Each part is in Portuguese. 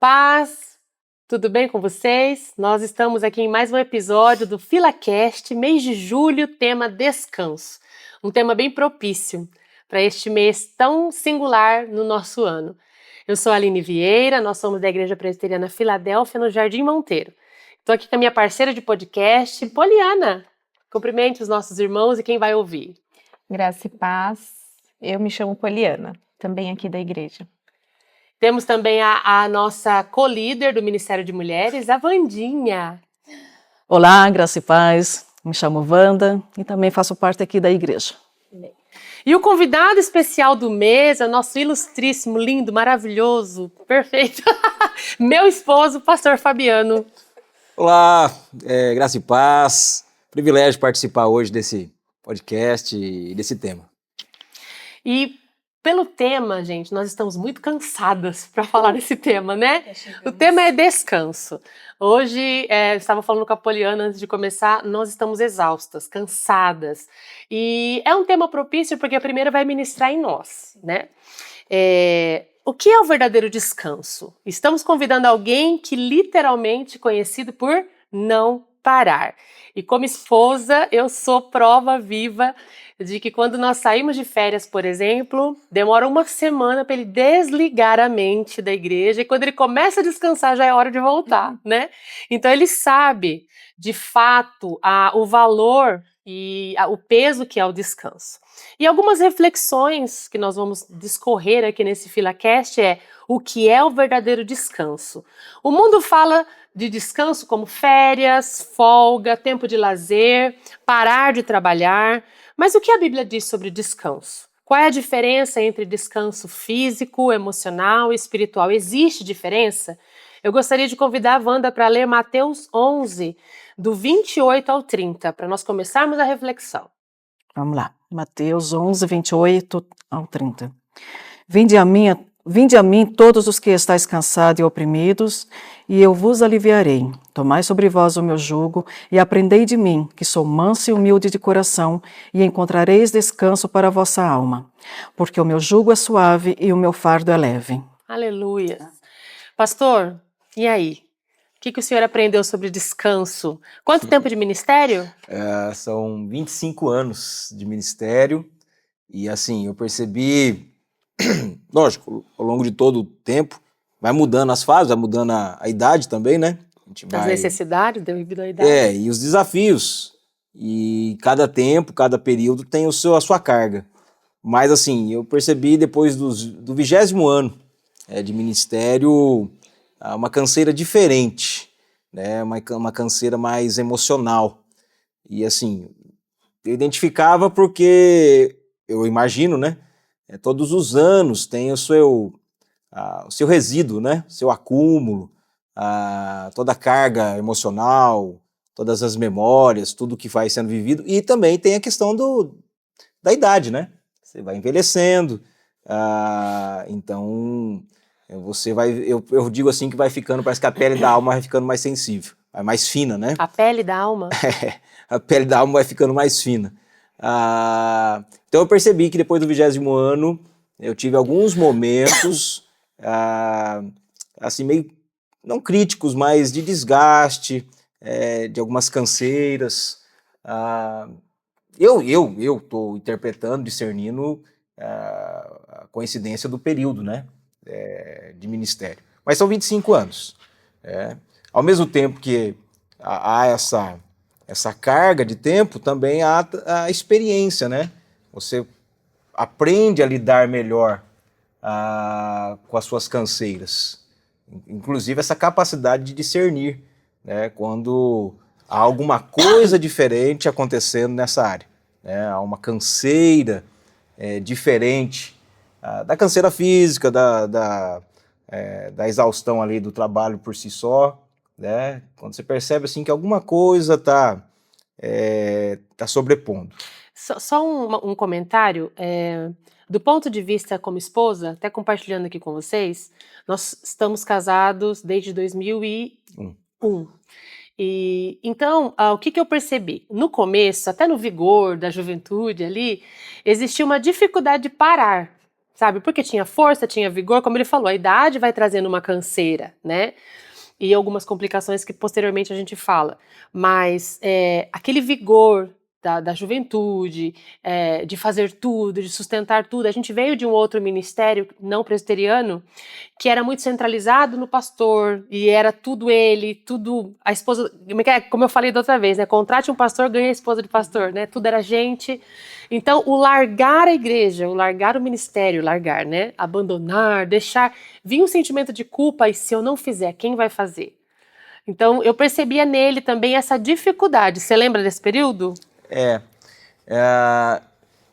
Paz, tudo bem com vocês? Nós estamos aqui em mais um episódio do FilaCast, mês de julho, tema descanso. Um tema bem propício para este mês tão singular no nosso ano. Eu sou a Aline Vieira, nós somos da Igreja Presbiteriana Filadélfia, no Jardim Monteiro. Estou aqui com a minha parceira de podcast, Poliana. Cumprimente os nossos irmãos e quem vai ouvir. Graça e paz. Eu me chamo Poliana, também aqui da igreja. Temos também a nossa co-líder do Ministério de Mulheres, a Vandinha. Olá, graça e paz. Me chamo Wanda e também faço parte aqui da igreja. E o convidado especial do mês é o nosso ilustríssimo, lindo, maravilhoso, perfeito, meu esposo, pastor Fabiano. Olá, graça e paz. Privilégio participar hoje desse podcast e desse tema. E pelo tema, gente, nós estamos muito cansadas para falar desse tema, né? O tema é descanso. Hoje, eu estava falando com a Poliana antes de começar, nós estamos exaustas, cansadas. E é um tema propício porque a primeira vai ministrar em nós, né? O que é o verdadeiro descanso? Estamos convidando alguém que literalmente é conhecido por não parar. E como esposa, eu sou prova viva de que quando nós saímos de férias, por exemplo, demora uma semana para ele desligar a mente da igreja e quando ele começa a descansar já é hora de voltar, né? Então ele sabe, de fato, o valor e o peso que é o descanso. E algumas reflexões que nós vamos discorrer aqui nesse FilaCast é o que é o verdadeiro descanso. O mundo fala de descanso como férias, folga, tempo de lazer, parar de trabalhar. Mas o que a Bíblia diz sobre descanso? Qual é a diferença entre descanso físico, emocional e espiritual? Existe diferença? Eu gostaria de convidar a Wanda para ler Mateus 11, do 28 ao 30, para nós começarmos a reflexão. Vamos lá. Mateus 11, 28 ao 30. Vinde a mim todos os que estáis cansados e oprimidos, e eu vos aliviarei. Tomai sobre vós o meu jugo e aprendei de mim, que sou manso e humilde de coração, e encontrareis descanso para a vossa alma. Porque o meu jugo é suave e o meu fardo é leve. Aleluia. Pastor, e aí? O que o senhor aprendeu sobre descanso? Quanto tempo de ministério? São 25 anos de ministério e assim, eu percebi, lógico, ao longo de todo o tempo, vai mudando as fases, vai mudando a idade também, né? Das necessidades devido à idade. E os desafios. E cada tempo, cada período tem a sua carga. Mas assim, eu percebi depois do 20º ano de ministério uma canseira diferente, né? Uma canseira mais emocional. E assim, eu identificava porque eu imagino, né? Todos os anos tem o seu resíduo, né? O seu acúmulo, toda a carga emocional, todas as memórias, tudo que vai sendo vivido. E também tem a questão da idade, né? Você vai envelhecendo, então você vai, eu digo assim que vai ficando, parece que a pele da alma vai ficando mais sensível, vai mais fina, né? A pele da alma? A pele da alma vai ficando mais fina. Então eu percebi que depois do 20º ano eu tive alguns momentos assim meio, não críticos, mas de desgaste, de algumas canseiras. Eu estou interpretando, discernindo a coincidência do período, né, de ministério. Mas são 25 anos. Ao mesmo tempo que há essa carga de tempo, também há a experiência, né? Você aprende a lidar melhor com as suas canseiras. Inclusive essa capacidade de discernir, né, quando há alguma coisa diferente acontecendo nessa área. Né? Há uma canseira diferente da canseira física, da exaustão ali do trabalho por si só. Né? Quando você percebe assim, que alguma coisa está sobrepondo. Só um comentário. Do ponto de vista como esposa, até compartilhando aqui com vocês, nós estamos casados desde 2001. E, então, o que eu percebi? No começo, até no vigor da juventude ali, existia uma dificuldade de parar. sabe? Porque tinha força, tinha vigor, como ele falou, a idade vai trazendo uma canseira, né? E algumas complicações que posteriormente a gente fala. Mas aquele vigor da juventude, de fazer tudo, de sustentar tudo. A gente veio de um outro ministério não presbiteriano que era muito centralizado no pastor, e era tudo ele, tudo a esposa, como eu falei da outra vez, né? Contrate um pastor, ganha a esposa de pastor, né? Tudo era gente. Então, o largar a igreja, o largar o ministério, né? Abandonar, deixar, vinha um sentimento de culpa, e se eu não fizer, quem vai fazer? Então, eu percebia nele também essa dificuldade. Você lembra desse período?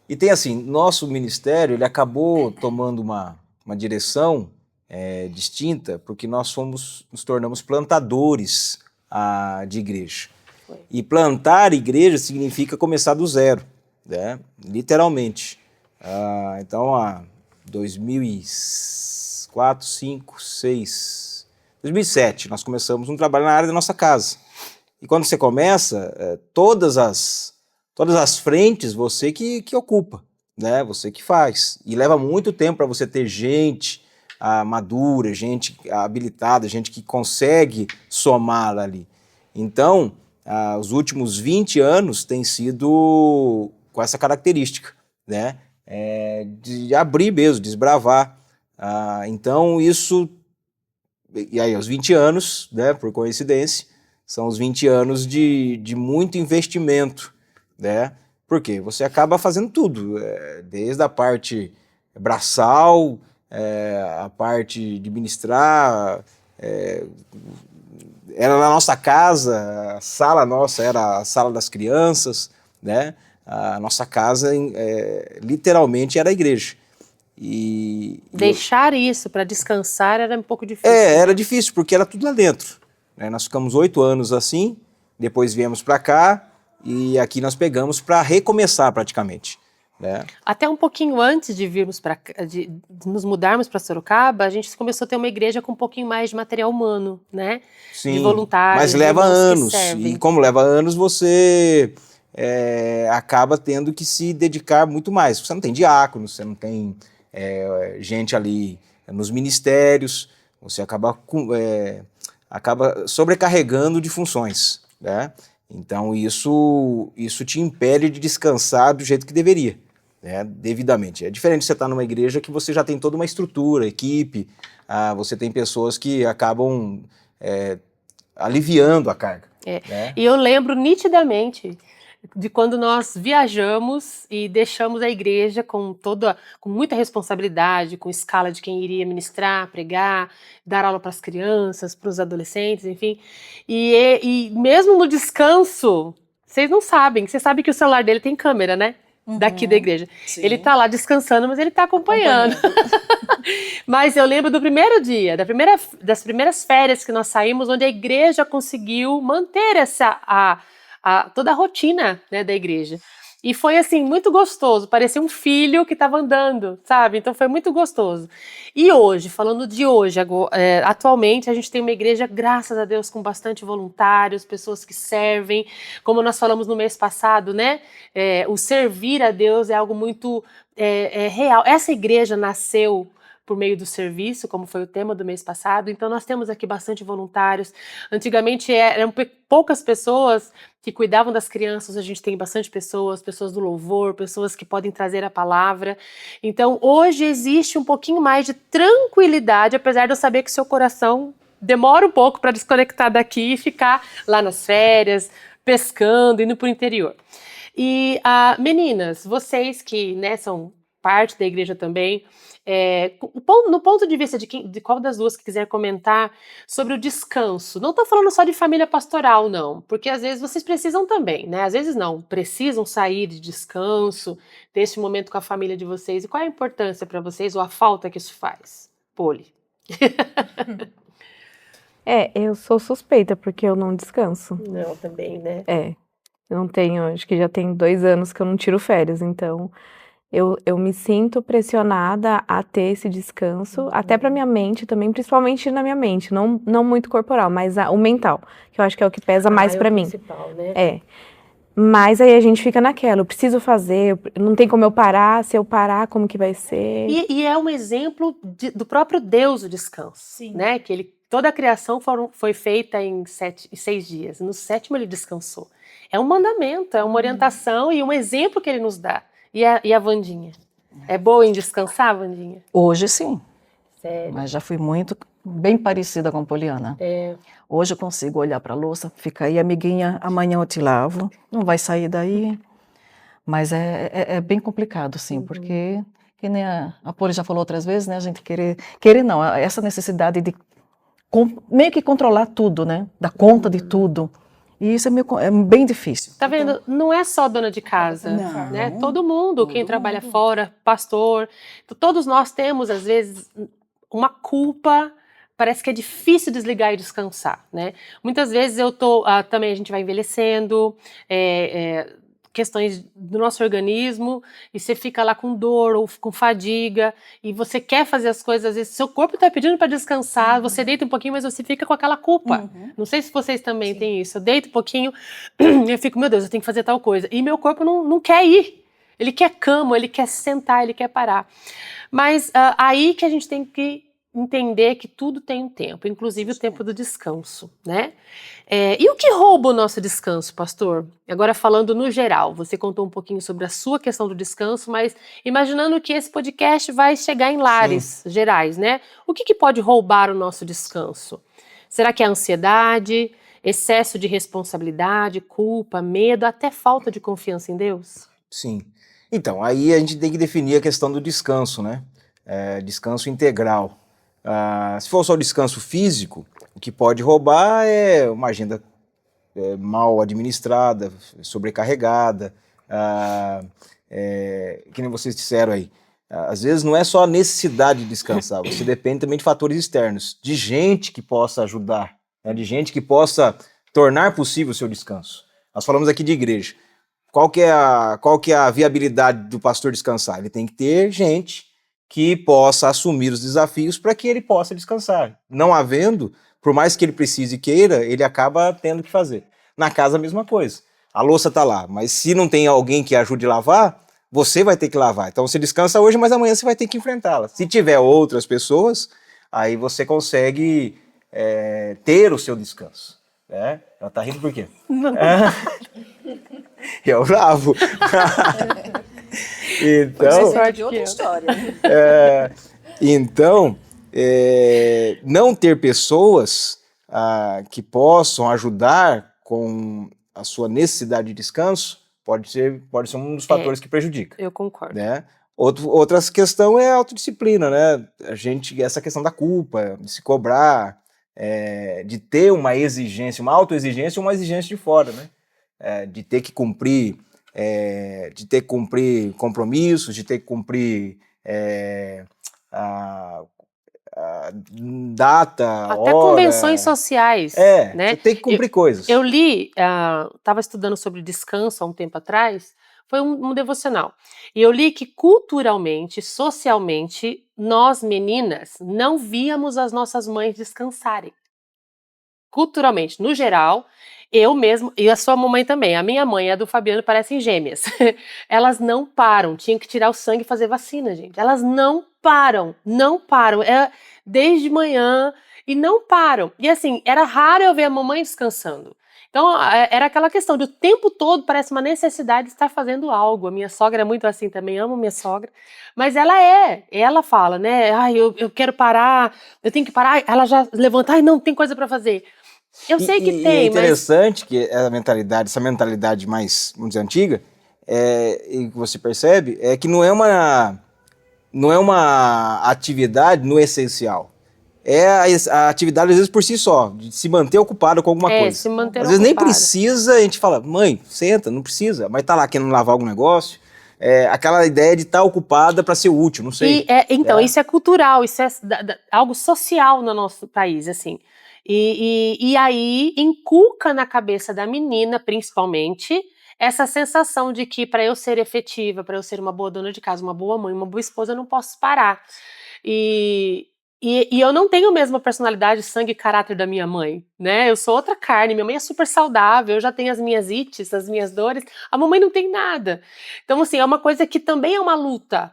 E tem assim, nosso ministério, ele acabou tomando uma direção distinta, porque nós nos tornamos plantadores de igreja. E plantar igreja significa começar do zero, né? Literalmente. Então, 2004, 2005, 2006, 2007, nós começamos um trabalho na área da nossa casa. E quando você começa, todas as frentes você que ocupa, né? Você que faz. E leva muito tempo para você ter gente madura, gente habilitada, gente que consegue somar ali. Então, os últimos 20 anos têm sido com essa característica, né? De abrir mesmo, desbravar. Então, isso... E aí, aos 20 anos, né, por coincidência, são os 20 anos de muito investimento, né? Porque você acaba fazendo tudo, desde a parte braçal, a parte de ministrar, era na nossa casa, a sala nossa era a sala das crianças, né? A nossa casa, literalmente, era a igreja. Deixar isso para descansar era um pouco difícil. Era difícil, porque era tudo lá dentro, né? Nós ficamos 8 anos assim, depois viemos para cá, e aqui nós pegamos para recomeçar praticamente, né? Até um pouquinho antes de de nos mudarmos para Sorocaba, a gente começou a ter uma igreja com um pouquinho mais de material humano, né? Sim, de voluntários. Mas leva anos, e como leva anos, você acaba tendo que se dedicar muito mais. Você não tem diácono, você não tem gente ali nos ministérios, você acaba sobrecarregando de funções, né? Então isso te impede de descansar do jeito que deveria, né? Devidamente. É diferente de você estar numa igreja que você já tem toda uma estrutura, equipe, você tem pessoas que acabam aliviando a carga. Né? E eu lembro nitidamente de quando nós viajamos e deixamos a igreja com muita responsabilidade, com escala de quem iria ministrar, pregar, dar aula para as crianças, para os adolescentes, enfim. E mesmo no descanso, vocês não sabem, você sabe que o celular dele tem câmera, né? Daqui da igreja. Sim. Ele tá lá descansando, mas ele tá acompanhando. Mas eu lembro do primeiro dia, das primeiras férias que nós saímos, onde a igreja conseguiu manter toda a rotina, né, da igreja. E foi, assim, muito gostoso, parecia um filho que estava andando, sabe? Então foi muito gostoso. E hoje, falando de hoje, atualmente a gente tem uma igreja, graças a Deus, com bastante voluntários, pessoas que servem, como nós falamos no mês passado, né? O servir a Deus é algo muito real. Essa igreja nasceu por meio do serviço, como foi o tema do mês passado. Então nós temos aqui bastante voluntários. Antigamente eram poucas pessoas que cuidavam das crianças, a gente tem bastante pessoas do louvor, pessoas que podem trazer a palavra. Então hoje existe um pouquinho mais de tranquilidade, apesar de eu saber que seu coração demora um pouco para desconectar daqui e ficar lá nas férias, pescando, indo para o interior. E meninas, vocês que, né, são parte da igreja também, no ponto de vista de qual das duas que quiser comentar sobre o descanso, não estou falando só de família pastoral, não, porque às vezes vocês precisam também, né? Às vezes não, precisam sair de descanso, ter esse momento com a família de vocês. E qual é a importância para vocês ou a falta que isso faz? Poli. Eu sou suspeita porque eu não descanso. Não, também, né? Eu não tenho, acho que já tem 2 anos que eu não tiro férias, então eu me sinto pressionada a ter esse descanso, até para minha mente também, principalmente na minha mente, não muito corporal, mas o mental, que eu acho que é o que pesa mais para mim. Principal, né? Mas aí a gente fica naquela, eu preciso fazer, não tem como eu parar, se eu parar, como que vai ser? E é um exemplo do próprio Deus o descanso, Sim. né? Que toda a criação foi feita em 6 dias. No 7º ele descansou. É um mandamento, é uma orientação e um exemplo que ele nos dá. E a Wandinha? É boa em descansar, Wandinha? Hoje sim, Sério. mas já fui bem parecida com Poliana. Hoje eu consigo olhar para a louça, fica aí, amiguinha, amanhã eu te lavo, não vai sair daí. Mas é bem complicado, sim, porque, que nem a Poli já falou outras vezes, né, a gente querer não, essa necessidade de meio que controlar tudo, né, dar conta de tudo, e isso é bem difícil. Tá vendo? Não é só dona de casa, Não. né? Todo mundo, quem trabalha fora, pastor, todos nós temos, às vezes, uma culpa. Parece que é difícil desligar e descansar, né? Muitas vezes também a gente vai envelhecendo, questões do nosso organismo, e você fica lá com dor ou com fadiga, e você quer fazer as coisas, às vezes seu corpo está pedindo para descansar, você deita um pouquinho, mas você fica com aquela culpa. Não sei se vocês também têm isso. Eu deito um pouquinho e eu fico, meu Deus, eu tenho que fazer tal coisa. E meu corpo não quer ir. Ele quer cama, ele quer sentar, ele quer parar. Mas aí que a gente tem que entender que tudo tem um tempo, inclusive o tempo do descanso, né? E o que rouba o nosso descanso, pastor? Agora falando no geral, você contou um pouquinho sobre a sua questão do descanso, mas imaginando que esse podcast vai chegar em lares gerais, né? O que pode roubar o nosso descanso? Será que é a ansiedade, excesso de responsabilidade, culpa, medo, até falta de confiança em Deus? Sim. Então, aí a gente tem que definir a questão do descanso, né? Descanso integral. Se for só o descanso físico, o que pode roubar é uma agenda mal administrada, sobrecarregada, que nem vocês disseram aí. Às vezes não é só a necessidade de descansar, você depende também de fatores externos, de gente que possa ajudar, né, de gente que possa tornar possível o seu descanso. Nós falamos aqui de igreja. Qual que é a viabilidade do pastor descansar? Ele tem que ter gente que possa assumir os desafios para que ele possa descansar. Não havendo, por mais que ele precise e queira, ele acaba tendo que fazer. Na casa a mesma coisa. A louça está lá, mas se não tem alguém que ajude a lavar, você vai ter que lavar. Então você descansa hoje, mas amanhã você vai ter que enfrentá-la. Se tiver outras pessoas, aí você consegue ter o seu descanso. Ela está rindo por quê? Eu lavo. Então, Você de outra história. Então, não ter pessoas que possam ajudar com a sua necessidade de descanso pode ser um dos fatores que prejudica. Eu concordo. Né? Outra questão é a autodisciplina, né? Essa questão da culpa, de se cobrar, de ter uma exigência, uma autoexigência e uma exigência de fora, né? De ter que cumprir compromissos, de ter que cumprir a data, até hora. Convenções sociais. Né? Você tem que cumprir coisas. Eu li, estava estudando sobre descanso há um tempo atrás, foi um devocional. E eu li que culturalmente, socialmente, nós meninas não víamos as nossas mães descansarem. Culturalmente, no geral, eu mesmo, e a sua mamãe também, a minha mãe e a do Fabiano parecem gêmeas. Elas não param, tinham que tirar o sangue e fazer vacina, gente. Elas não param. Desde manhã e não param. E assim, era raro eu ver a mamãe descansando. Então, era aquela questão de o tempo todo parece uma necessidade de estar fazendo algo. A minha sogra é muito assim também, amo minha sogra. Mas ela fala, né? Eu quero parar, eu tenho que parar. Ela já levanta, não, tem coisa para fazer. Eu sei que tem, é interessante que essa mentalidade mais, vamos dizer, antiga, e que você percebe, é que não é uma atividade no essencial. A atividade, às vezes, por si só, de se manter ocupado com alguma coisa. Se manter às vezes nem ocupado. precisa, a gente fala, mãe, senta, não precisa, mas tá lá querendo lavar algum negócio. Aquela ideia de estar ocupada para ser útil, não sei. Então, isso é cultural, isso é algo social no nosso país, assim. E aí inculca na cabeça da menina, principalmente, essa sensação de que para eu ser efetiva, para eu ser uma boa dona de casa, uma boa mãe, uma boa esposa, eu não posso parar. E E eu não tenho a mesma personalidade, sangue e caráter da minha mãe, né? Eu sou outra carne, minha mãe é super saudável, eu já tenho as minhas ites, as minhas dores, a mamãe não tem nada. Então, assim, é uma coisa que também é uma luta,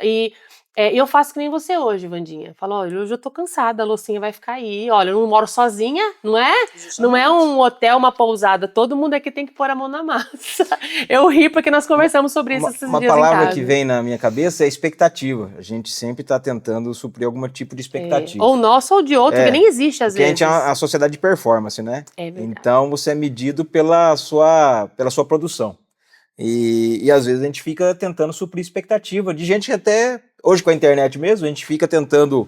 E eu faço que nem você hoje, Vandinha. Falo, olha, hoje eu tô cansada, a loucinha vai ficar aí. Olha, eu não moro sozinha, não é? Não é um hotel, uma pousada, todo mundo aqui tem que pôr a mão na massa. Eu ri porque nós conversamos sobre isso esses Uma dias em palavra casa. que vem na minha cabeça é expectativa. A gente sempre está tentando suprir algum tipo de expectativa. Ou nosso ou de outro, que nem existe às Porque a vezes. gente é a sociedade de performance, né? É verdade. Então você é medido pela sua produção. E às vezes a gente fica tentando suprir expectativa de gente que até, hoje com a internet mesmo, a gente fica tentando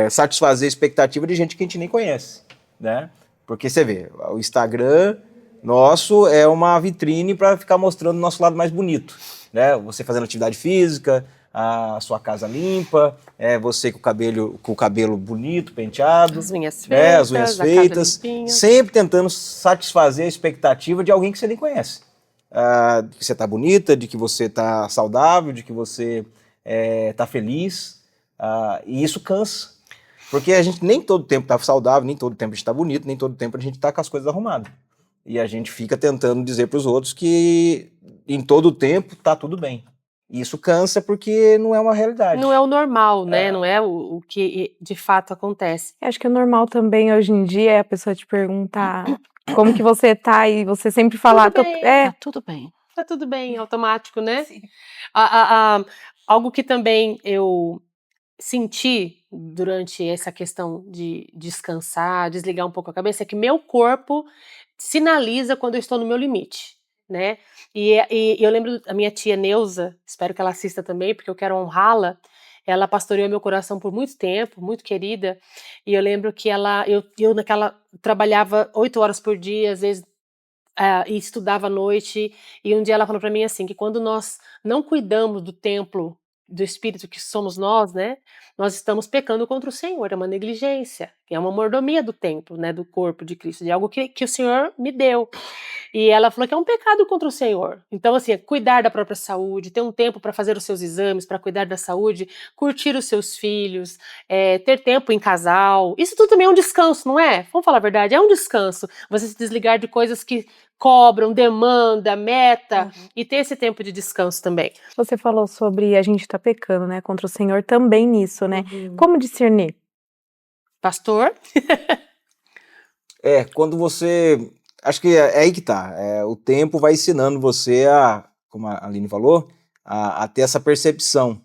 satisfazer a expectativa de gente que a gente nem conhece, né? Porque você vê, o Instagram nosso é uma vitrine para ficar mostrando o nosso lado mais bonito, né? Você fazendo atividade física, a sua casa limpa, você com o cabelo bonito, penteado, As unhas feitas, as unhas a casa feitas, limpinha. sempre tentando satisfazer a expectativa de alguém que você nem conhece. De que você está bonita, de que você está saudável, de que você está feliz, e isso cansa, porque a gente nem todo tempo está saudável, nem todo tempo a gente está bonito, nem todo tempo a gente está com as coisas arrumadas, e a gente fica tentando dizer para os outros que em todo tempo está tudo bem, e isso cansa porque não é uma realidade. Não é o normal, né? Não é o que de fato acontece. Acho que o normal também hoje em dia é a pessoa te perguntar como que você tá e você sempre falar, Tudo bem. Tá tudo bem. Tá tudo bem, automático, né? Sim. Algo que também eu senti durante essa questão de descansar, desligar um pouco a cabeça, é que meu corpo sinaliza quando eu estou no meu limite, né? E eu lembro da minha tia Neuza, espero que ela assista também, porque eu quero honrá-la. Ela pastoreou meu coração por muito tempo, muito querida. E eu lembro que eu naquela trabalhava 8 horas por dia, às vezes e estudava à noite, e um dia ela falou para mim assim, que quando nós não cuidamos do templo do Espírito que somos nós, né, nós estamos pecando contra o Senhor, é uma negligência, é uma mordomia do templo, né, do corpo de Cristo, de algo que o Senhor me deu. E ela falou que é um pecado contra o Senhor. Então, assim, cuidar da própria saúde, ter um tempo para fazer os seus exames, para cuidar da saúde, curtir os seus filhos, ter tempo em casal. Isso tudo também é um descanso, não é? Vamos falar a verdade, é um descanso. Você se desligar de coisas que cobram, demanda, meta, e ter esse tempo de descanso também. Você falou sobre a gente tá pecando, né, contra o Senhor também nisso, né? Como discernir? Pastor? Quando você... Acho que é aí que tá. O tempo vai ensinando você como a Aline falou, a ter essa percepção.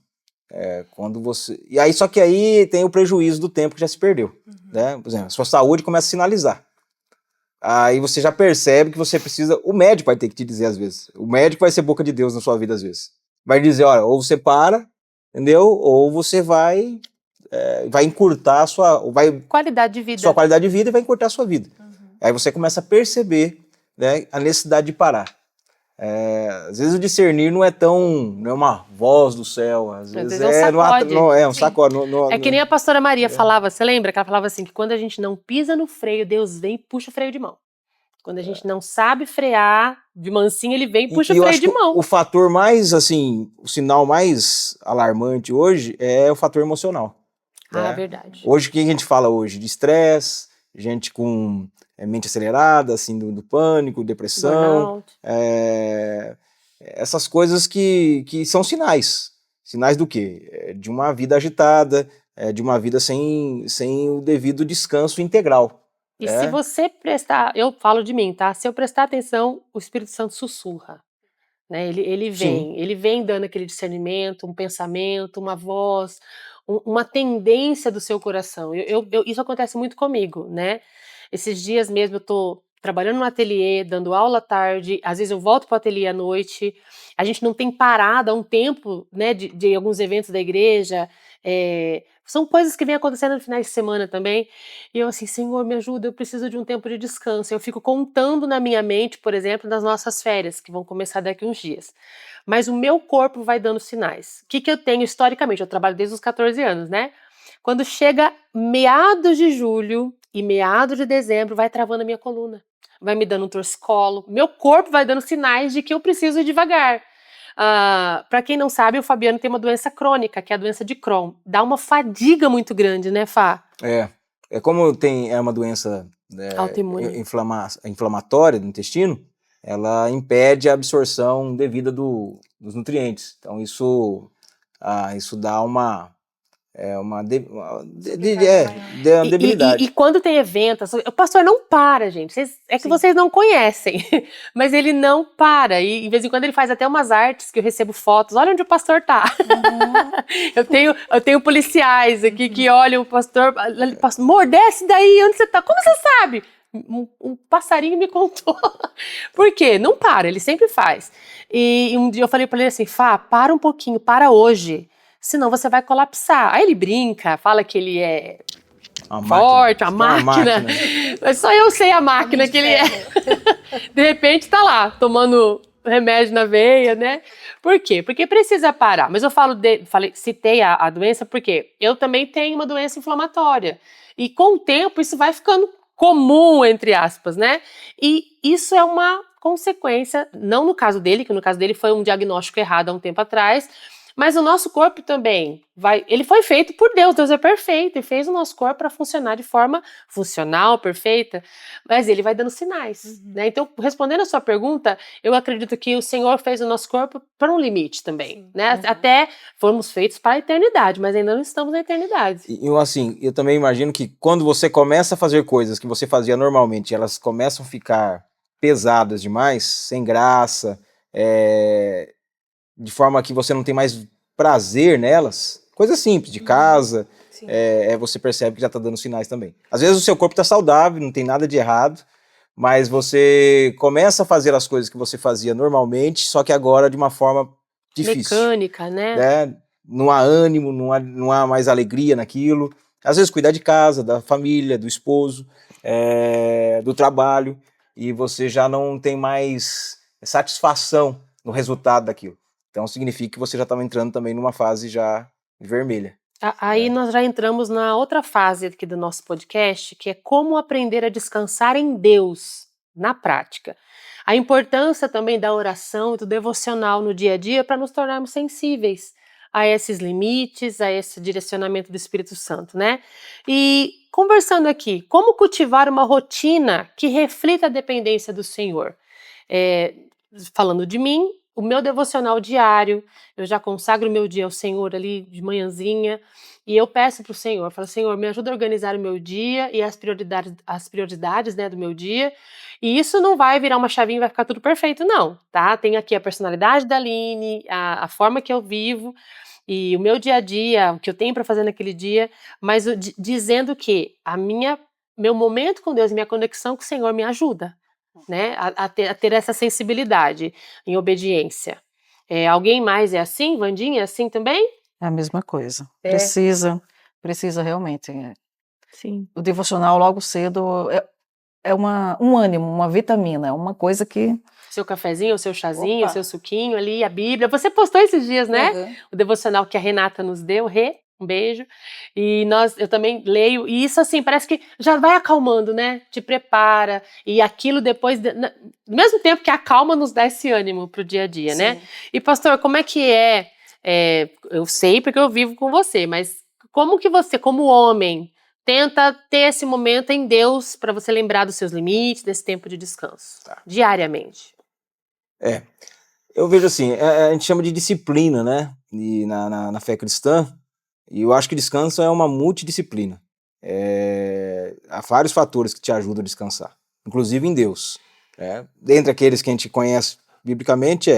Quando você... E aí, só que aí tem o prejuízo do tempo que já se perdeu. Né? Por exemplo, a sua saúde começa a sinalizar. Aí você já percebe que você precisa... O médico vai ter que te dizer às vezes. O médico vai ser boca de Deus na sua vida às vezes. Vai dizer, olha, ou você para, entendeu? Ou você vai encurtar a sua... Qualidade de vida. Sua qualidade de vida e vai encurtar a sua vida. Aí você começa a perceber, né, a necessidade de parar. Às vezes o discernir não é uma voz do céu, às vezes é um sacode. um sacode. É que nem a pastora Maria falava, você lembra que ela falava assim, que quando a gente não pisa no freio, Deus vem e puxa o freio de mão. Quando a gente não sabe frear de mansinho, ele vem e puxa o freio de mão. O fator mais, assim, o sinal mais alarmante hoje é o fator emocional. Né? Verdade. Hoje, o que a gente fala hoje? De estresse, gente com mente acelerada, assim, do pânico, depressão, essas coisas que são sinais. Sinais do quê? De uma vida agitada, de uma vida sem o devido descanso integral. E se você prestar, eu falo de mim, tá? Se eu prestar atenção, o Espírito Santo sussurra. Né? Ele vem dando aquele discernimento, um pensamento, uma voz, uma tendência do seu coração. Isso acontece muito comigo, né? Esses dias mesmo eu tô trabalhando no ateliê, dando aula à tarde, às vezes eu volto para o ateliê à noite, a gente não tem parado há um tempo, né, de alguns eventos da igreja, são coisas que vêm acontecendo no final de semana também, e eu assim, Senhor, me ajuda, eu preciso de um tempo de descanso. Eu fico contando na minha mente, por exemplo, das nossas férias, que vão começar daqui uns dias. Mas o meu corpo vai dando sinais. O que eu tenho historicamente? Eu trabalho desde os 14 anos, né? Quando chega meados de julho e meados de dezembro, vai travando a minha coluna. Vai me dando um torcicolo. Meu corpo vai dando sinais de que eu preciso ir devagar. Para quem não sabe, o Fabiano tem uma doença crônica, que é a doença de Crohn. Dá uma fadiga muito grande, né, Fá? É como é uma doença Autoimune. inflamatória do intestino, ela impede a absorção devida dos nutrientes. Então isso dá uma debilidade. E quando tem eventos, o pastor não para, gente. Vocês não conhecem, mas ele não para. E de vez em quando ele faz até umas artes que eu recebo fotos. Olha onde o pastor tá. Eu tenho policiais aqui que olham o pastor. Amor, desce daí, onde você tá? Como você sabe? Um passarinho me contou. Por quê? Não para, ele sempre faz. E um dia eu falei pra ele assim, Fá, para um pouquinho, para hoje. Senão você vai colapsar. Aí ele brinca, fala que ele é forte, a máquina. Mas só eu sei a máquina que ele é. De repente tá lá, tomando remédio na veia, né? Por quê? Porque precisa parar. Mas eu citei a doença porque eu também tenho uma doença inflamatória. E com o tempo isso vai ficando comum, entre aspas, né? E isso é uma consequência, não no caso dele, que no caso dele foi um diagnóstico errado há um tempo atrás, mas o nosso corpo também ele foi feito por Deus, Deus é perfeito e fez o nosso corpo para funcionar de forma funcional, perfeita, mas ele vai dando sinais, né? Então, respondendo a sua pergunta, eu acredito que o Senhor fez o nosso corpo para um limite também, né? Até fomos feitos para a eternidade, mas ainda não estamos na eternidade. Eu também imagino que quando você começa a fazer coisas que você fazia normalmente, elas começam a ficar pesadas demais, sem graça, de forma que você não tem mais prazer nelas, coisa simples, de casa, você percebe que já está dando sinais também. Às vezes o seu corpo está saudável, não tem nada de errado, mas você começa a fazer as coisas que você fazia normalmente, só que agora de uma forma difícil. Mecânica, né? Não há ânimo, não há mais alegria naquilo. Às vezes cuidar de casa, da família, do esposo, do trabalho, e você já não tem mais satisfação no resultado daquilo. Então significa que você já estava entrando também numa fase já vermelha. Aí nós já entramos na outra fase aqui do nosso podcast, que é como aprender a descansar em Deus na prática. A importância também da oração e do devocional no dia a dia para nos tornarmos sensíveis a esses limites, a esse direcionamento do Espírito Santo, né? E conversando aqui, como cultivar uma rotina que reflita a dependência do Senhor? Falando de mim, o meu devocional diário, eu já consagro o meu dia ao Senhor ali de manhãzinha, e eu peço para o Senhor, falo, Senhor, me ajuda a organizar o meu dia e as prioridades, né, do meu dia, e isso não vai virar uma chavinha e vai ficar tudo perfeito, não, tá? Tem aqui a personalidade da Aline, a forma que eu vivo, e o meu dia a dia, o que eu tenho para fazer naquele dia, mas dizendo que meu momento com Deus, minha conexão com o Senhor me ajuda, né, a ter essa sensibilidade em obediência. Alguém mais é assim? Vandinha é assim também? É a mesma coisa. Precisa realmente. Sim. O devocional logo cedo é um ânimo, uma vitamina, é uma coisa que... Seu cafezinho, o seu chazinho, o seu suquinho ali, a Bíblia. Você postou esses dias, né? O devocional que a Renata nos deu, um beijo. E eu também leio, e isso assim, parece que já vai acalmando, né? Te prepara, e aquilo depois, no mesmo tempo que acalma, nos dá esse ânimo pro dia a dia, Sim. né? E pastor, como é que eu sei porque eu vivo com você, mas como que você, como homem, tenta ter esse momento em Deus para você lembrar dos seus limites, desse tempo de descanso, diariamente? Eu vejo assim, a gente chama de disciplina, né? E na fé cristã, e eu acho que descanso é uma multidisciplina. Há vários fatores que te ajudam a descansar, inclusive em Deus. Dentre aqueles que a gente conhece biblicamente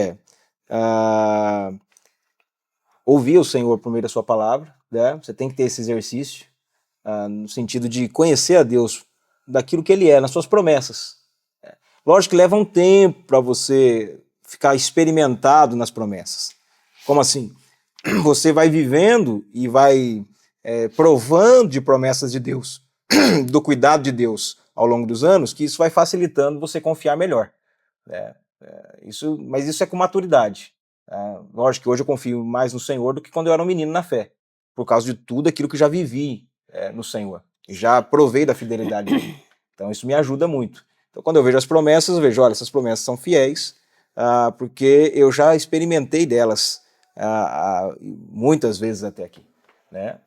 ouvir o Senhor por meio da sua palavra, né? Você tem que ter esse exercício, no sentido de conhecer a Deus daquilo que Ele é, nas suas promessas. Lógico que leva um tempo para você ficar experimentado nas promessas. Como assim? Você vai vivendo e vai provando de promessas de Deus, do cuidado de Deus ao longo dos anos, que isso vai facilitando você confiar melhor. Mas isso é com maturidade. Lógico que hoje eu confio mais no Senhor do que quando eu era um menino na fé, por causa de tudo aquilo que eu já vivi no Senhor. E já provei da fidelidade dele. Então isso me ajuda muito. Então quando eu vejo as promessas, eu vejo, olha, essas promessas são fiéis, porque eu já experimentei delas muitas vezes até aqui, né?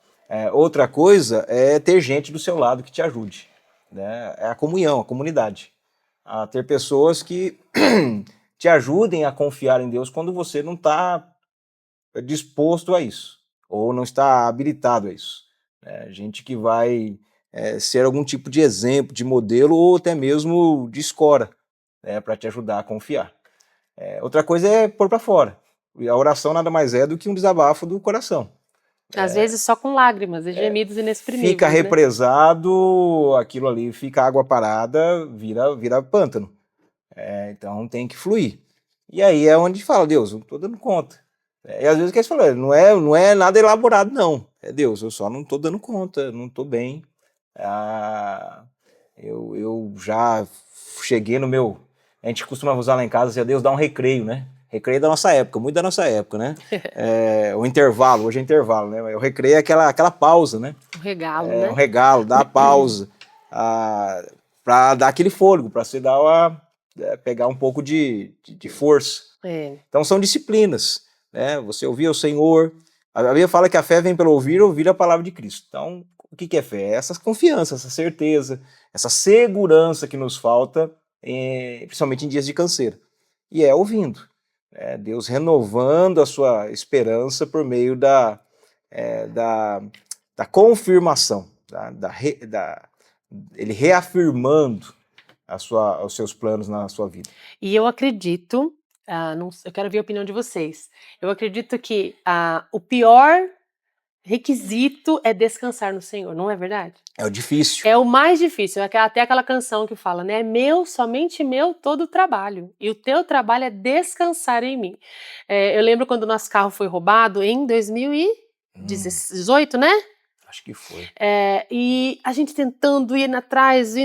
Outra coisa é ter gente do seu lado que te ajude, né? É a comunhão, a comunidade. Ter pessoas que te ajudem a confiar em Deus quando você não está disposto a isso, ou não está habilitado a isso. Gente que vai ser algum tipo de exemplo, de modelo, ou até mesmo de escora, para te ajudar a confiar. Outra coisa é pôr para fora. E a oração nada mais é do que um desabafo do coração. Às vezes só com lágrimas e gemidos inexprimíveis, Fica né? represado, aquilo ali fica água parada, vira pântano. Então tem que fluir. E aí é onde fala, Deus, eu não estou dando conta. E às vezes o que eles falam, não é nada elaborado, não. É Deus, eu só não estou dando conta, não estou bem. Eu já cheguei no meu... A gente costuma usar lá em casa, assim, Deus dá um recreio, né? Recreio da nossa época, muito da nossa época, né? O intervalo, hoje é intervalo, né? O recreio é aquela pausa, né? Um regalo, né? Um regalo, dá a pausa, para dar aquele fôlego, para você pegar um pouco de força. Então são disciplinas, né? Você ouvir o Senhor. A Bíblia fala que a fé vem pelo ouvir a palavra de Cristo. Então, o que é fé? É essa confiança, essa certeza, essa segurança que nos falta, principalmente em dias de canseira. E é ouvindo. Deus renovando a sua esperança por meio da confirmação, ele reafirmando os seus planos na sua vida. E eu acredito, eu quero ver a opinião de vocês, eu acredito que o pior requisito é descansar no Senhor, não é verdade? É o difícil. É o mais difícil, até aquela canção que fala, né? Meu, somente meu, todo o trabalho. E o teu trabalho é descansar em mim. Eu lembro quando o nosso carro foi roubado em 2018, né? Acho que foi. E a gente tentando ir atrás,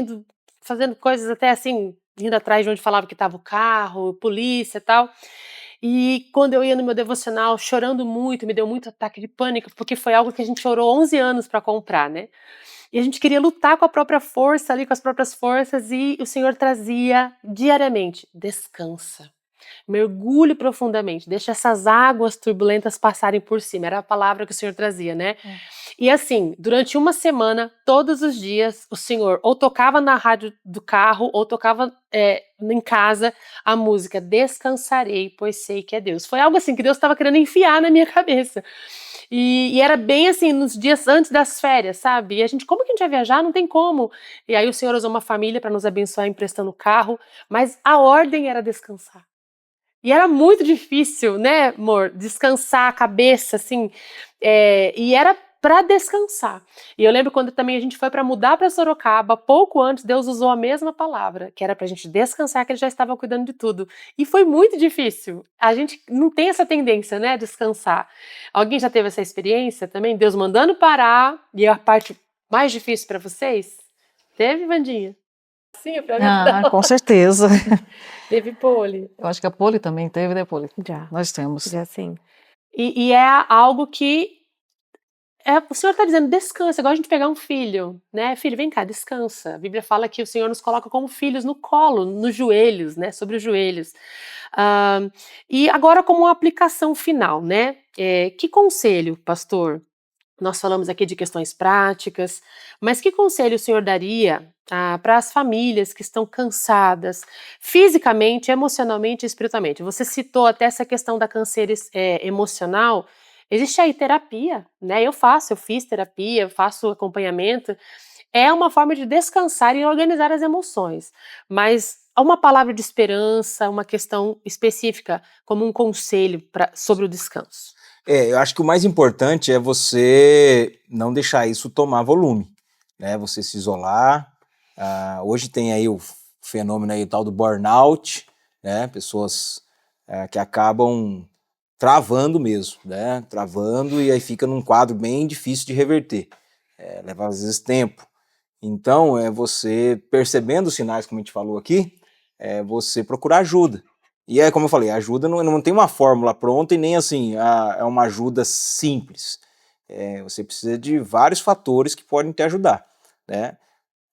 fazendo coisas até assim, indo atrás de onde falava que estava o carro, polícia e tal. E quando eu ia no meu devocional chorando muito, me deu muito ataque de pânico, porque foi algo que a gente chorou 11 anos para comprar, né? E a gente queria lutar com a própria força ali, com as próprias forças, e o Senhor trazia diariamente: descansa, mergulhe profundamente, deixa essas águas turbulentas passarem por cima. Era a palavra que o Senhor trazia, né? E assim, durante uma semana, todos os dias, o Senhor ou tocava na rádio do carro, ou tocava em casa a música Descansarei, pois sei que é Deus. Foi algo assim que Deus estava querendo enfiar na minha cabeça. E era bem assim, nos dias antes das férias, sabe? E a gente, como que a gente vai viajar? Não tem como. E aí o Senhor usou uma família para nos abençoar emprestando o carro, mas a ordem era descansar. E era muito difícil, né, amor? Descansar a cabeça, assim. E era para descansar. E eu lembro quando também a gente foi para mudar para Sorocaba, pouco antes, Deus usou a mesma palavra, que era para a gente descansar, que Ele já estava cuidando de tudo. E foi muito difícil. A gente não tem essa tendência, né, descansar. Alguém já teve essa experiência também? Deus mandando parar, e a parte mais difícil para vocês? Teve, Vandinha? Sim, para mim. Com certeza. Teve, Poli. Eu acho que a Poli também teve, né, Poli? Já. Nós temos. Já sim. E é algo que o Senhor está dizendo, descansa, igual a gente pegar um filho, né? Filho, vem cá, descansa. A Bíblia fala que o Senhor nos coloca como filhos no colo, nos joelhos, né? Sobre os joelhos. E agora como uma aplicação final, né? Que conselho, pastor? Nós falamos aqui de questões práticas, mas que conselho o senhor daria para as famílias que estão cansadas, fisicamente, emocionalmente e espiritualmente? Você citou até essa questão da canseira emocional. Existe aí terapia, né? Eu fiz terapia, eu faço acompanhamento. É uma forma de descansar e organizar as emoções, mas há uma palavra de esperança, uma questão específica, como um conselho sobre o descanso. Eu acho que o mais importante é você não deixar isso tomar volume, né? Você se isolar. Hoje tem aí o fenômeno aí, o tal do burnout, né? Pessoas que acabam travando mesmo, né? Travando, e aí fica num quadro bem difícil de reverter. Leva às vezes tempo. Então, você percebendo os sinais, como a gente falou aqui, você procurar ajuda. E como eu falei, a ajuda não tem uma fórmula pronta e nem assim, é uma ajuda simples. Você precisa de vários fatores que podem te ajudar, né?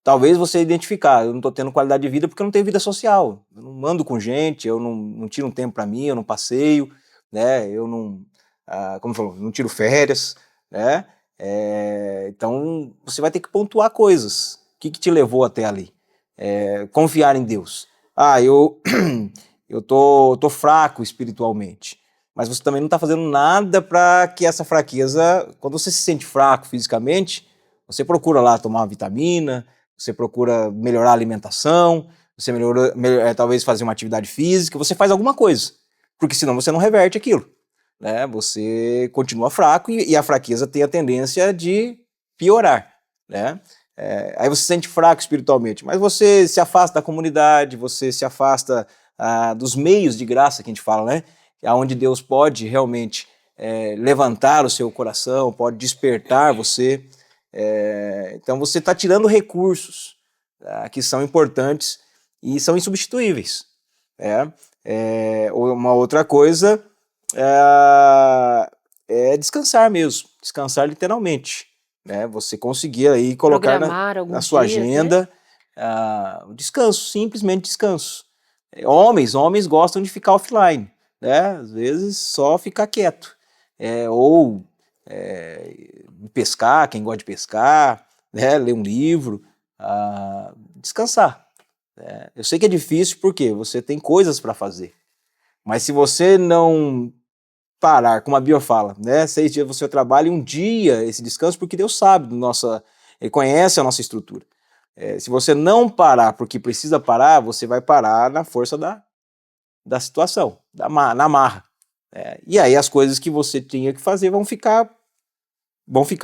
talvez você identificar, eu não estou tendo qualidade de vida porque eu não tenho vida social, eu não ando com gente, eu não tiro um tempo para mim, eu não passeio, né? Eu não, como falou, não tiro férias, né? Então você vai ter que pontuar coisas. O que te levou até ali? Confiar em Deus. Eu tô fraco espiritualmente, mas você também não está fazendo nada para que essa fraqueza, quando você se sente fraco fisicamente, você procura lá tomar uma vitamina, você procura melhorar a alimentação, você talvez fazer uma atividade física, você faz alguma coisa, porque senão você não reverte aquilo, né? Você continua fraco e a fraqueza tem a tendência de piorar, né? Aí você se sente fraco espiritualmente, mas você se afasta da comunidade, você se afasta dos meios de graça que a gente fala, né? Onde Deus pode realmente levantar o seu coração, pode despertar você. Então você está tirando recursos que são importantes e são insubstituíveis. Uma outra coisa é descansar mesmo, descansar literalmente. Né? Você conseguir aí colocar na sua agenda, né? O descanso, simplesmente descanso. Homens gostam de ficar offline, né? Às vezes só ficar quieto. Ou pescar, quem gosta de pescar, né? Ler um livro, descansar. Eu sei que é difícil porque você tem coisas para fazer, mas se você não parar, como a Bíblia fala, né? 6 dias você trabalha e um dia esse descanso, porque Deus sabe Ele conhece a nossa estrutura. Se você não parar porque precisa parar, você vai parar na força da situação, na marra. E aí as coisas que você tinha que fazer vão ficar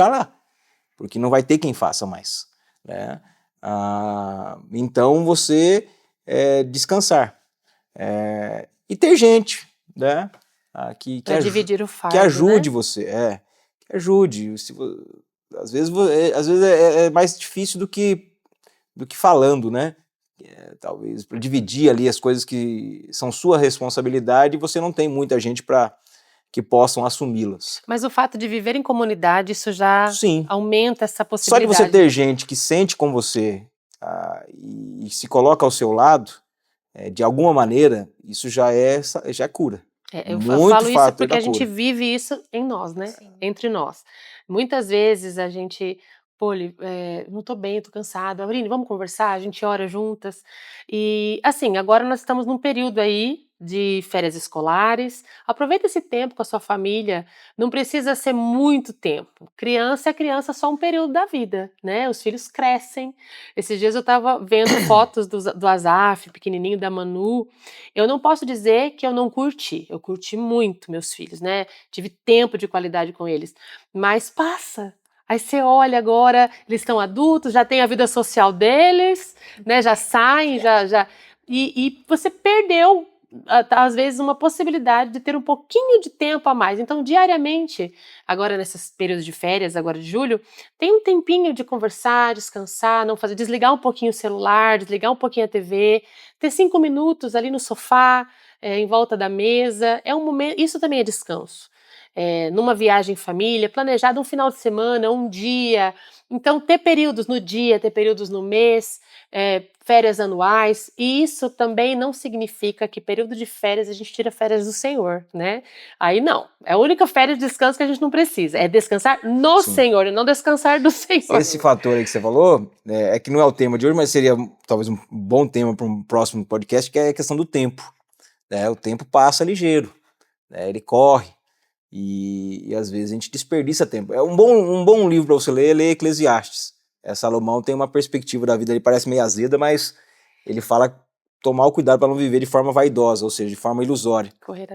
lá, porque não vai ter quem faça mais. Né? Então você descansar. E ter gente, né? Que dividir o fardo, que ajude, né? você. Que ajude. Às vezes é mais difícil do que falando, né? Talvez para dividir ali as coisas que são sua responsabilidade e você não tem muita gente para que possam assumi-las. Mas o fato de viver em comunidade, isso já Sim. aumenta essa Só de possibilidade. você ter gente que sente com você e se coloca ao seu lado, de alguma maneira, isso já é cura. Eu Muito falo isso fator porque da a gente cura. vive isso em nós, né? Sim. Entre nós. Muitas vezes a gente, não tô bem, tô cansada. Aurine, vamos conversar? A gente ora juntas. E, assim, agora nós estamos num período aí de férias escolares. Aproveita esse tempo com a sua família. Não precisa ser muito tempo. Criança é criança só um período da vida, né? Os filhos crescem. Esses dias eu tava vendo fotos do Azaf, pequenininho, da Manu. Eu não posso dizer que eu não curti. Eu curti muito meus filhos, né? Tive tempo de qualidade com eles. Mas passa. Aí você olha agora, eles estão adultos, já têm a vida social deles, né? Já saem, e você perdeu, às vezes, uma possibilidade de ter um pouquinho de tempo a mais. Então, diariamente, agora nesses períodos de férias, agora de julho, tem um tempinho de conversar, descansar, não fazer, desligar um pouquinho o celular, desligar um pouquinho a TV, ter 5 minutos ali no sofá, em volta da mesa. É um momento, isso também é descanso. Numa viagem em família, planejado um final de semana, um dia. Então, ter períodos no dia, ter períodos no mês, férias anuais, e isso também não significa que período de férias a gente tira férias do Senhor, né? Aí não, é a única férias de descanso que a gente não precisa, é descansar no Sim. Senhor e não descansar do Senhor. Esse fator aí que você falou, que não é o tema de hoje, mas seria talvez um bom tema para um próximo podcast, que é a questão do tempo. O tempo passa ligeiro, ele corre. E às vezes a gente desperdiça tempo. Um bom livro para você ler é ler Eclesiastes. Salomão tem uma perspectiva da vida, ele parece meio azeda, mas ele fala tomar o cuidado para não viver de forma vaidosa, ou seja, de forma ilusória. Correr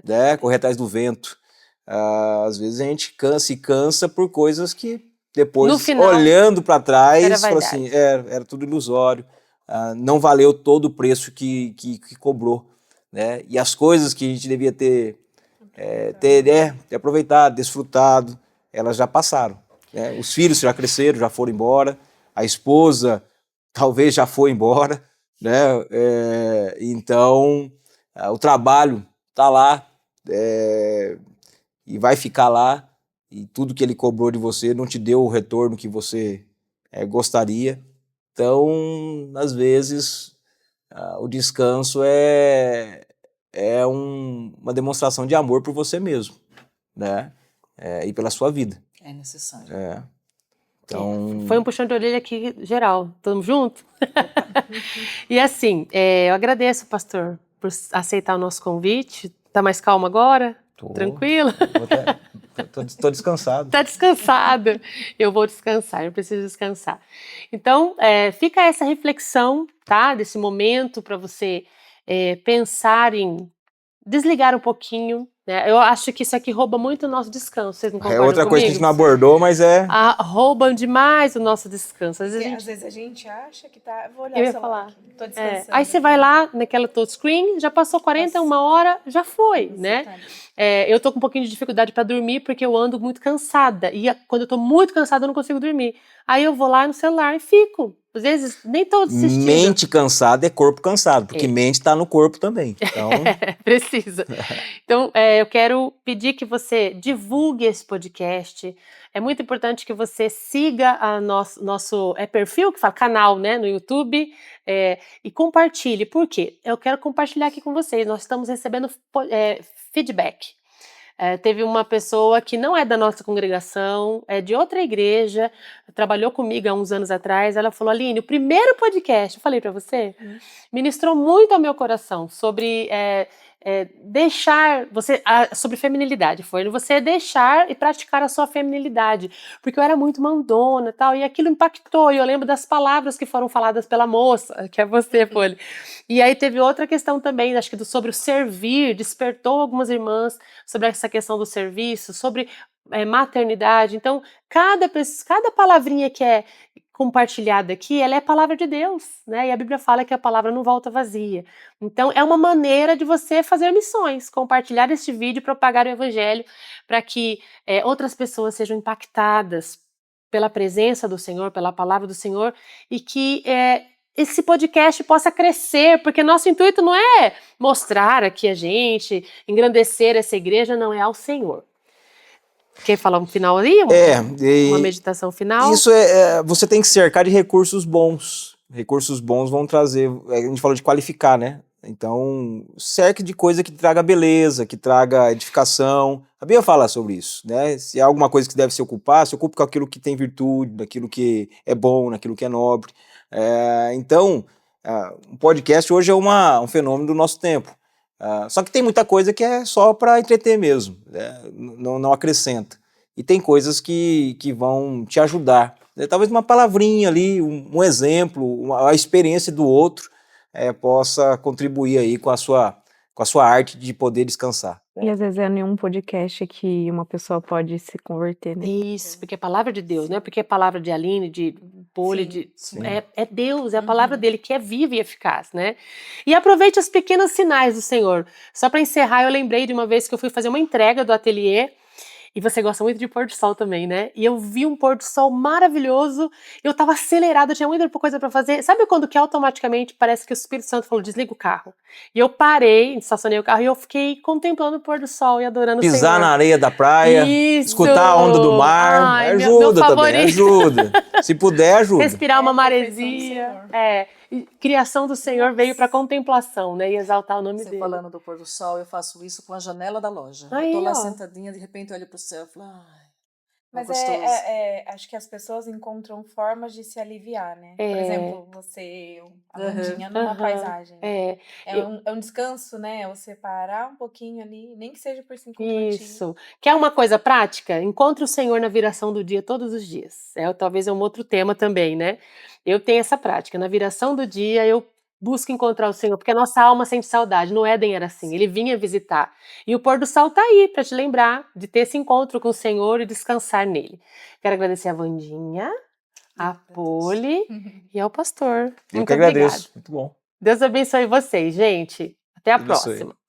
atrás do vento. Às vezes a gente se cansa por coisas que depois, no final, olhando para trás, fala assim, era tudo ilusório, não valeu todo o preço que cobrou. Né? E as coisas que a gente devia ter aproveitado, desfrutado, elas já passaram. Né? Os filhos já cresceram, já foram embora, a esposa talvez já foi embora, né? Então o trabalho está lá e vai ficar lá, e tudo que ele cobrou de você não te deu o retorno que você gostaria. Então, às vezes, o descanso é uma demonstração de amor por você mesmo, né? E pela sua vida. É necessário. Então, Foi um puxão de orelha aqui geral. Tamo junto? E assim, eu agradeço, pastor, por aceitar o nosso convite. Tá mais calmo agora? Tranquilo? Tô descansado. Tá descansado. Eu vou descansar, eu preciso descansar. Então, fica essa reflexão, tá? Desse momento para você pensar em desligar um pouquinho, né? Eu acho que isso aqui rouba muito o nosso descanso. Vocês não concordam Outra coisa que a gente não comigo? abordou, mas Roubam demais o nosso descanso. Às vezes Às vezes a gente acha que tá. Vou olhar Eu o ia celular falar. aqui, tô descansando. Aí você vai lá naquela touchscreen, já passou 40, uma hora, já foi, né? Eu tô com um pouquinho de dificuldade para dormir porque eu ando muito cansada. E quando eu tô muito cansada, eu não consigo dormir. Aí eu vou lá no celular e fico. Às vezes, nem tô assistindo. mente cansada é corpo cansado, porque mente tá no corpo também. Então, Precisa. Então, eu quero pedir que você divulgue esse podcast. É muito importante que você siga nosso perfil, que fala canal, né, no YouTube, e compartilhe. Por quê? Eu quero compartilhar aqui com vocês. Nós estamos recebendo feedback. Teve uma pessoa que não é da nossa congregação, é de outra igreja, trabalhou comigo há uns anos atrás. Ela falou: Aline, o primeiro podcast, eu falei para você, ministrou muito ao meu coração sobre deixar você sobre feminilidade. Foi você deixar e praticar a sua feminilidade, porque eu era muito mandona e tal, e aquilo impactou. E eu lembro das palavras que foram faladas pela moça, que é você, Folha. E aí teve outra questão também, acho que sobre o servir, despertou algumas irmãs sobre essa questão do serviço, sobre maternidade. Então, cada palavrinha que é compartilhada aqui, ela é a palavra de Deus, né? E a Bíblia fala que a palavra não volta vazia. Então, é uma maneira de você fazer missões, compartilhar este vídeo, propagar o evangelho, para que outras pessoas sejam impactadas pela presença do Senhor, pela palavra do Senhor, e que esse podcast possa crescer, porque nosso intuito não é mostrar aqui a gente, engrandecer essa igreja, não, é ao Senhor. Quer falar um final aí? Uma meditação final? Isso você tem que cercar de recursos bons. Recursos bons vão trazer, a gente falou de qualificar, né? Então, cerque de coisa que traga beleza, que traga edificação. A Bíblia fala sobre isso, né? Se há alguma coisa que deve se ocupar, se ocupe com aquilo que tem virtude, daquilo que é bom, naquilo que é nobre. Então, um podcast hoje é um fenômeno do nosso tempo. Só que tem muita coisa que é só para entreter mesmo, né? Não acrescenta. E tem coisas que vão te ajudar. Talvez uma palavrinha ali, um exemplo, a experiência do outro possa contribuir aí com a sua arte de poder descansar. E às vezes é nenhum podcast que uma pessoa pode se converter, né? Isso, porque é a palavra de Deus, não é porque é a palavra de Aline, de Poli, é Deus, é a palavra dele que é viva e eficaz, né? E aproveite os pequenos sinais do Senhor. Só para encerrar, eu lembrei de uma vez que eu fui fazer uma entrega do ateliê. E você gosta muito de pôr do sol também, né? E eu vi um pôr do sol maravilhoso, eu tava acelerada, eu tinha muita coisa pra fazer. Sabe quando que automaticamente parece que o Espírito Santo falou, desliga o carro? E eu parei, estacionei o carro e eu fiquei contemplando o pôr do sol e adorando o Senhor. Pisar na areia da praia, escutar a onda do mar, ajuda também, ajuda. Se puder, ajuda. Respirar uma maresia. Criação do Senhor veio para contemplação, né? E exaltar o nome dele. Você falando do pôr do sol, eu faço isso com a janela da loja. Aí, eu tô lá ó. sentadinha, de repente eu olho pro céu e falo, Mas gostoso. acho que as pessoas encontram formas de se aliviar, né? Por exemplo, você, a Vandinha, numa paisagem. É um descanso, né? Você parar um pouquinho ali, nem que seja por 5 minutinhos. Isso. Quer uma coisa prática? Encontre o Senhor na viração do dia todos os dias. Talvez é um outro tema também, né? Eu tenho essa prática. Na viração do dia, eu busco encontrar o Senhor, porque a nossa alma sente saudade. No Éden era assim, ele vinha visitar. E o pôr do sol tá aí para te lembrar de ter esse encontro com o Senhor e descansar nele. Quero agradecer a Vandinha, a Poli e ao pastor. Eu Muito que agradeço. obrigada. Muito bom. Deus abençoe vocês, gente. Até a Deus abençoe. próxima.